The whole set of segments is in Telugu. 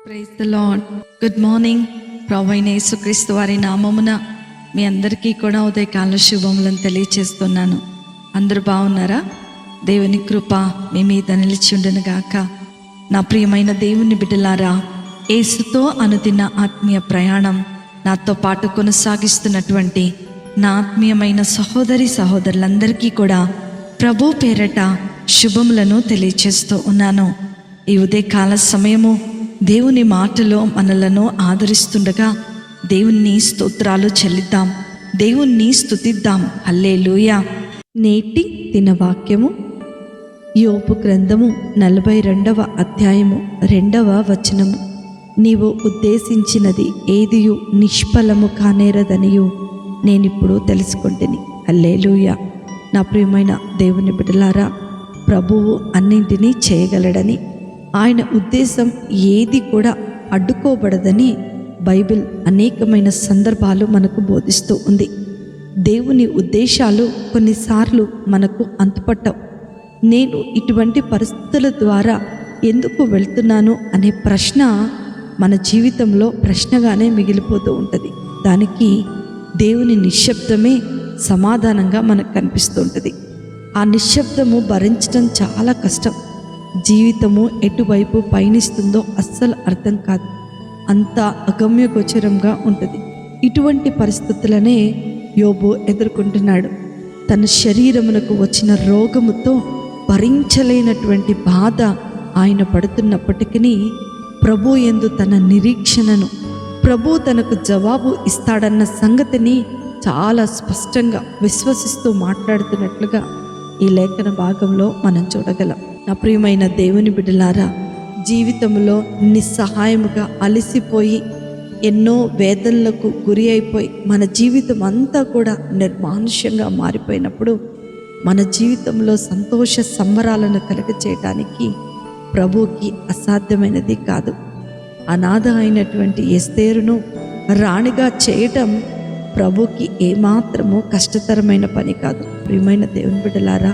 Praise the Lord. Good morning. ప్రభువైన యేసుక్రీస్తు వారి నామమున మీ అందరికీ కూడా ఉదయకాల శుభములను తెలియచేస్తున్నాను. అందరూ బాగున్నారా? దేవుని కృప మీ మీద నిలిచి ఉండును గాక. నా ప్రియమైన దేవుని బిడ్డలారా, యేసుతో అనుదిన ఆత్మీయ ప్రయాణం నాతో పాటు కొనసాగిస్తున్నటువంటి నా ఆత్మీయమైన సహోదరి సహోదరులందరికీ కూడా ప్రభు పేరట శుభములను తెలియచేస్తూ ఉన్నాను. ఈ ఉదయకాల సమయము దేవుని మాటలో మనలను ఆదరిస్తుండగా దేవుని స్తోత్రాలు చెల్లిద్దాం, దేవుణ్ణి స్తుతిద్దాం. హల్లెలూయా. నేటి దినవాక్యము యోబు గ్రంథము 42వ అధ్యాయము 2వ వచనము. నీవు ఉద్దేశించినది ఏదియు నిష్ఫలము కానేరదనియు నేనిప్పుడు తెలుసుకుంటుని. హల్లెలూయా. నా ప్రియమైన దేవుని బిడ్డలారా, ప్రభువు అన్నింటినీ చేయగలడని, ఆయన ఉద్దేశం ఏది కూడా అడ్డుకోబడదని బైబిల్ అనేకమైన సందర్భాలు మనకు బోధిస్తూ ఉంది. దేవుని ఉద్దేశాలు కొన్నిసార్లు మనకు అంతుపట్టవు. నేను ఇటువంటి పరిస్థితుల ద్వారా ఎందుకు వెళ్తున్నాను అనే ప్రశ్న మన జీవితంలో ప్రశ్నగానే మిగిలిపోతూ ఉంటుంది. దానికి దేవుని నిశ్శబ్దమే సమాధానంగా మనకు కనిపిస్తూ ఉంటుంది. ఆ నిశ్శబ్దము భరించడం చాలా కష్టం. జీవితము ఎటువైపు పయనిస్తుందో అస్సలు అర్థం కాదు, అంత అగమ్యగోచరంగా ఉంటుంది. ఇటువంటి పరిస్థితులనే యోబు ఎదుర్కొంటున్నాడు. తన శరీరమునకు వచ్చిన రోగముతో భరించలేనటువంటి బాధ ఆయన పడుతున్నప్పటికీ ప్రభు యందు తన నిరీక్షణను, ప్రభు తనకు జవాబు ఇస్తాడన్న సంగతిని చాలా స్పష్టంగా విశ్వసిస్తూ మాట్లాడుతున్నట్లుగా ఈ లేఖన భాగంలో మనం చూడగలం. నా ప్రియమైన దేవుని బిడ్డలారా, జీవితంలో నిస్సహాయముగా అలసిపోయి ఎన్నో వేదనలకు గురి అయిపోయి మన జీవితం అంతా కూడా నిర్మానుష్యంగా మారిపోయినప్పుడు మన జీవితంలో సంతోష సంబరాలను కలుగచేయడానికి ప్రభువుకి అసాధ్యమైనది కాదు. అనాథ అయినటువంటి ఎస్తేరును రాణిగా చేయటం ప్రభుకి ఏమాత్రమూ కష్టతరమైన పని కాదు. ప్రియమైన దేవుని బిడ్డలారా,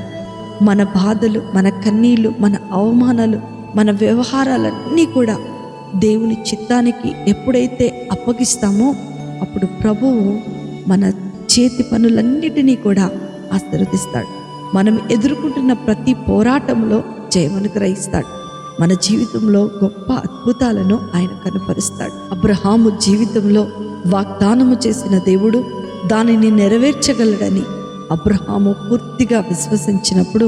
మన బాధలు, మన కన్నీళ్ళు, మన అవమానాలు, మన వ్యవహారాలన్నీ కూడా దేవుని చిత్తానికి ఎప్పుడైతే అప్పగిస్తామో అప్పుడు ప్రభువు మన చేతి పనులన్నిటినీ కూడా ఆశీర్వదిస్తాడు. మనం ఎదుర్కొంటున్న ప్రతి పోరాటంలో జయమును గ్రహిస్తాడు. మన జీవితంలో గొప్ప అద్భుతాలను ఆయన కనపరుస్తాడు. అబ్రహాము జీవితంలో వాగ్దానము చేసిన దేవుడు దానిని నెరవేర్చగలడని అబ్రహాము పూర్తిగా విశ్వసించినప్పుడు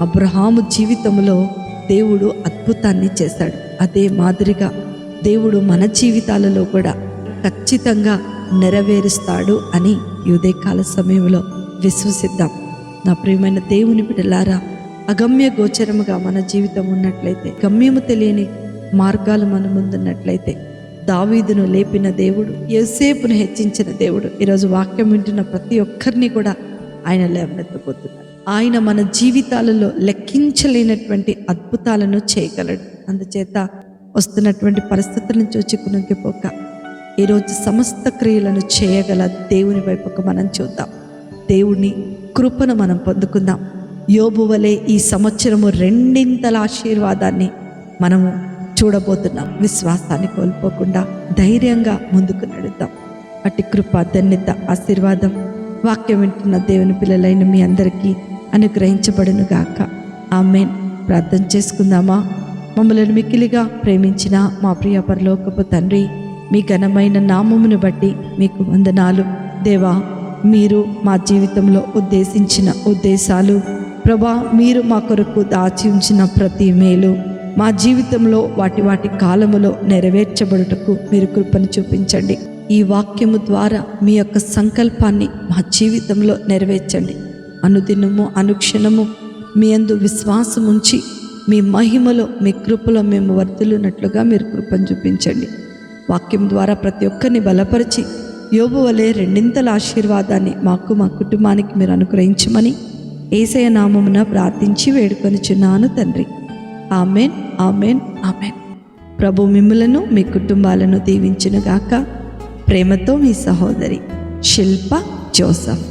అబ్రహాము జీవితంలో దేవుడు అద్భుతాన్ని చేశాడు. అదే మాదిరిగా దేవుడు మన జీవితాలలో కూడా ఖచ్చితంగా నెరవేరుస్తాడు అని ఈ ఉదయకాల సమయంలో విశ్వసిద్దాం. నా ప్రియమైన దేవుని బిడ్డలారా, అగమ్య గోచరముగా మన జీవితం ఉన్నట్లయితే, గమ్యము తెలియని మార్గాలు మన ముందున్నట్లయితే, దావీదును లేపిన దేవుడు, యోసేపును హెచ్చించిన దేవుడు ఈరోజు వాక్యం వింటున్న ప్రతి ఒక్కరిని కూడా ఆయన లేవనెత్తబోతున్నాడు. ఆయన మన జీవితాలలో లెక్కించలేనటువంటి అద్భుతాలను చేయగలడు. అందుచేత వస్తున్నటువంటి పరిస్థితులను చూచి కునిగిపోక ఈరోజు సమస్త క్రియలను చేయగల దేవుని వైపుకు మనం చూద్దాం. దేవుని కృపను మనం పొందుకుందాం. యోబు వలె ఈ సంవత్సరము 2 ఆశీర్వాదాన్ని మనము చూడబోతున్నాం. విశ్వాసాన్ని కోల్పోకుండా ధైర్యంగా ముందుకు నడుద్దాం. అట్టి కృప, ధన్యత, ఆశీర్వాదం వాక్యం వింటున్న దేవుని పిల్లలైన మీ అందరికీ అనుగ్రహించబడును గాక. ఆమేన్. ప్రార్థన చేసుకుందామా? మమ్మల్ని మిక్కిలిగా ప్రేమించిన మా ప్రియ పరలోకపు తండ్రి, మీ ఘనమైన నామమును బట్టి మీకు వందనాలు. దేవా, మీరు మా జీవితంలో ఉద్దేశించిన ఉద్దేశాలు, ప్రభా, మీరు మా కొరకు దాచి ఉంచిన ప్రతి మేలు మా జీవితంలో వాటి కాలములో నెరవేర్చబడుటకు మీరు కృపను చూపించండి. ఈ వాక్యము ద్వారా మీ యొక్క సంకల్పాన్ని మా జీవితంలో నెరవేర్చండి. అనుదినము అనుక్షణము మీ యందు విశ్వాసం ఉంచి మీ మహిమలో, మీ కృపలో మేము వర్ధిల్లునట్లుగా మీరు కృపను చూపించండి. వాక్యం ద్వారా ప్రతి ఒక్కరిని బలపరిచి యోబు వలె 2 ఆశీర్వాదాన్ని మాకు, మా కుటుంబానికి మీరు అనుగ్రహించమని యేసయ్య నామమున ప్రార్థించి వేడుకొనుచున్నాను తండ్రి. Amen, amen, amen. ప్రభు మిమ్ములను, మీ కుటుంబాలను దీవించునుగాక. ప్రేమతో మీ సహోదరి శిల్ప జోసఫ్.